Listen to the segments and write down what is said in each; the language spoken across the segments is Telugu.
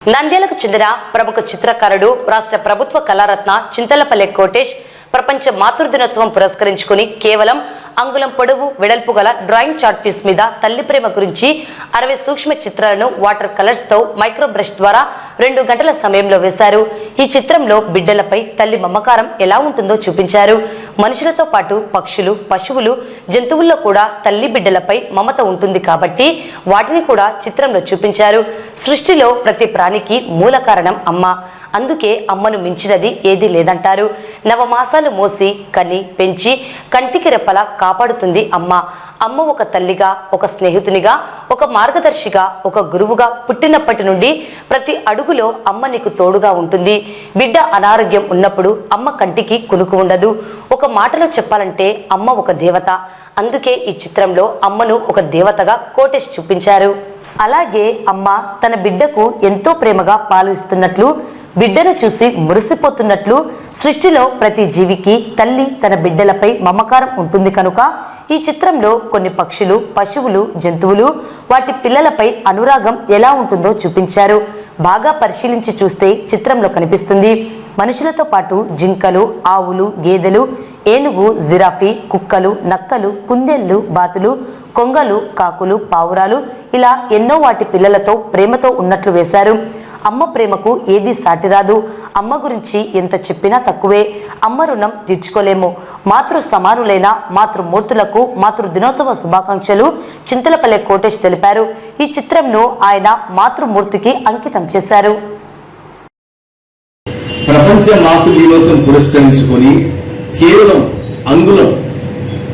నంద్యాలకు చెందిన ప్రముఖ చిత్రకారుడు రాష్ట్ర ప్రభుత్వ కళారత్న చింతలపల్లె కోటేష్ ప్రపంచ మాతృదినోత్సవం పురస్కరించుకుని కేవలం అంగుళం పొడవు వెడల్పు గల డ్రాయింగ్ చార్ట్ పీస్ మీద తల్లి ప్రేమ గురించి 60 సూక్ష్మ చిత్రాలను వాటర్ కలర్స్ తో మైక్రో బ్రష్ ద్వారా 2 గంటల సమయంలో వేశారు. ఈ చిత్రంలో బిడ్డలపై తల్లి మమకారం ఎలా ఉంటుందో చూపించారు. మనుషులతో పాటు పక్షులు, పశువులు, జంతువుల్లో కూడా తల్లి బిడ్డలపై మమత ఉంటుంది కాబట్టి వాటిని కూడా చిత్రంలో చూపించారు. సృష్టిలో ప్రతి ప్రాణికి మూల కారణం అమ్మ. అందుకే అమ్మను మించినది ఏదీ లేదంటారు. నవమాసాలు మోసి కని పెంచి కంటికి రెప్పలా కాపాడుతుంది అమ్మ. అమ్మ ఒక తల్లిగా, ఒక స్నేహితునిగా, ఒక మార్గదర్శిగా, ఒక గురువుగా పుట్టినప్పటి నుండి ప్రతి అడుగులో అమ్మ నీకు తోడుగా ఉంటుంది. బిడ్డ అనారోగ్యం ఉన్నప్పుడు అమ్మ కంటికి కునుకు ఉండదు. ఒక మాటలో చెప్పాలంటే అమ్మ ఒక దేవత. అందుకే ఈ చిత్రంలో అమ్మను ఒక దేవతగా కోటేష్ చూపించారు. అలాగే అమ్మ తన బిడ్డకు ఎంతో ప్రేమగా పాలు ఇస్తున్నట్లు, బిడ్డను చూసి మురిసిపోతున్నట్లు సృష్టిలో ప్రతి జీవికి తల్లి తన బిడ్డలపై మమకారం ఉంటుంది కనుక ఈ చిత్రంలో కొన్ని పక్షులు, పశువులు, జంతువులు వాటి పిల్లలపై అనురాగం ఎలా ఉంటుందో చూపించారు. బాగా పరిశీలించి చూస్తే చిత్రంలో కనిపిస్తుంది. మనుషులతో పాటు జింకలు, ఆవులు, గేదెలు, ఏనుగు, జిరాఫీ, కుక్కలు, నక్కలు, కుందేళ్లు, బాతులు, కొంగలు, కాకులు, పావురాలు ఇలా ఎన్నో వాటి పిల్లలతో ప్రేమతో ఉన్నట్లు వేశారు. అమ్మ ప్రేమకు ఏదీ సాటిరాదు. అమ్మ గురించి ఎంత చెప్పినా తక్కువే. అమ్మ రుణం తీర్చుకోలేము. మాతృ సమానులైన మాతృమూర్తులకు మాతృ దినోత్సవ శుభాకాంక్షలు చింతలపల్లె కోటేష్ తెలిపారు. ఈ చిత్రంను ఆయన మాతృమూర్తికి అంకితం చేశారు. ప్రపంచ మాతృ దినోత్సవం పురస్కరించుకొని కేవలం అంగుళం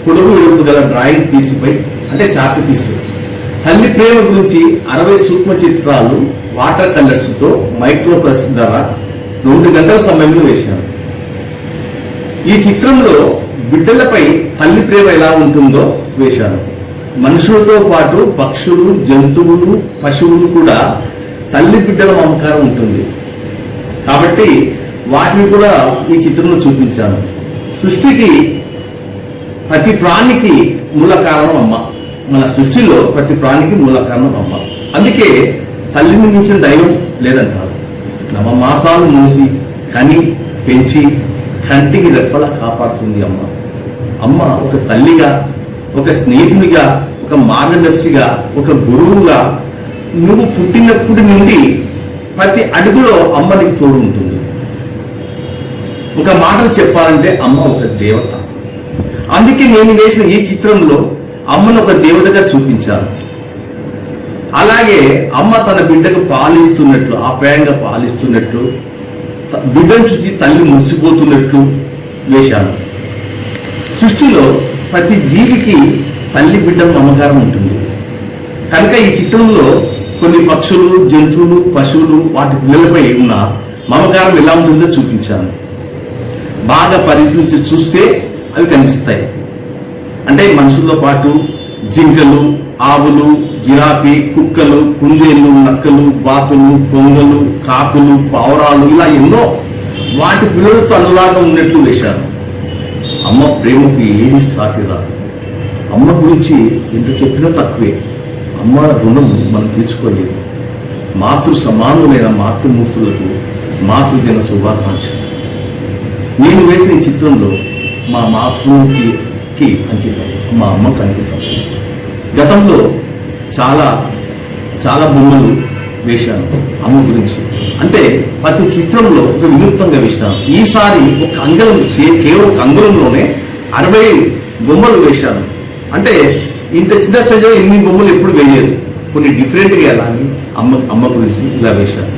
పొడవు వెడల్పు గల డ్రాయింగ్ పీసుపై అంటే చార్ట్ పీసు తల్లి ప్రేమ గురించి 60 సూక్ష్మ చిత్రాలు వాటర్ కలర్స్ తో మైక్రో బ్రష్ ద్వారా 2 గంటల సమయంలో వేశాను. ఈ చిత్రంలో బిడ్డలపై తల్లి ప్రేమ ఎలా ఉంటుందో వేశాను. మనుషులతో పాటు పక్షులు, జంతువులు, పశువులు కూడా తల్లి బిడ్డల మమకారం ఉంటుంది కాబట్టి వాటిని కూడా ఈ చిత్రంలో చూపించాను. సృష్టికి ప్రతి ప్రాణికి మూల కారణం అమ్మ. మన సృష్టిలో ప్రతి ప్రాణికి మూల కారణం అమ్మ. అందుకే తల్లిని మించిన దైవం లేదంటారు. నవమాసాలు మూసి కని పెంచి కంటికి రెప్పలా కాపాడుతుంది అమ్మ. అమ్మ ఒక తల్లిగా, ఒక స్నేహితునిగా, ఒక మార్గదర్శిగా, ఒక గురువుగా నువ్వు పుట్టినప్పటి నుండి ప్రతి అడుగులో అమ్మ నీకు తోడు ఉంటుంది. ఒక మాటలు చెప్పాలంటే అమ్మ ఒక దేవత. అందుకే నేను వేసిన ఈ చిత్రంలో అమ్మను ఒక దేవతగా చూపించాను. అలాగే అమ్మ తన బిడ్డకు పాలిస్తున్నట్లు, ఆప్యాయంగా పాలిస్తున్నట్లు, బిడ్డను చూసి తల్లి మురిసిపోతున్నట్లు వేశాను. సృష్టిలో ప్రతి జీవికి తల్లి బిడ్డ మమకారం ఉంటుంది కనుక ఈ చిత్రంలో కొన్ని పక్షులు, జంతువులు, పశువులు వాటి పిల్లలపై ఉన్న మమకారం ఎలా ఉంటుందో చూపించాను. బాగా పరిశీలించి చూస్తే అవి కనిపిస్తాయి. అంటే మనుషులతో పాటు జింకలు, ఆవులు, జిరాఫీ, కుక్కలు, కుందేళ్లు, నక్కలు, బాతులు, కొంగలు, కాకులు, పావురాలు ఇలా ఎన్నో వాటి పిల్లలతో అనురాగం ఉన్నట్లు వేశాను. అమ్మ ప్రేమకు ఏది సాటి రాదు. అమ్మ గురించి ఎంత చెప్పినా తక్కువే. అమ్మ రుణం మనం తీర్చుకోలేదు. మాతృ సమానులైన మాతృమూర్తులకు మాతృదిన శుభాకాంక్షలు. నేను వేసిన ఈ చిత్రంలో మా మాతృమూర్తికి అంకితం, మా అమ్మకు అంకితం. గతంలో చాలా చాలా బొమ్మలు వేశాను అమ్మ గురించి. అంటే ప్రతి చిత్రంలో ఒక వినూత్నంగా వేశాను. ఈసారి ఒక అంగళం కేవలం ఒక అంగుళంలోనే 60 బొమ్మలు వేశాను. అంటే ఇంత చిన్న సైజులో ఇన్ని బొమ్మలు ఎప్పుడు వేయలేదు. కొన్ని డిఫరెంట్గా ఎలా అని అమ్మ గురించి ఇలా వేశాను.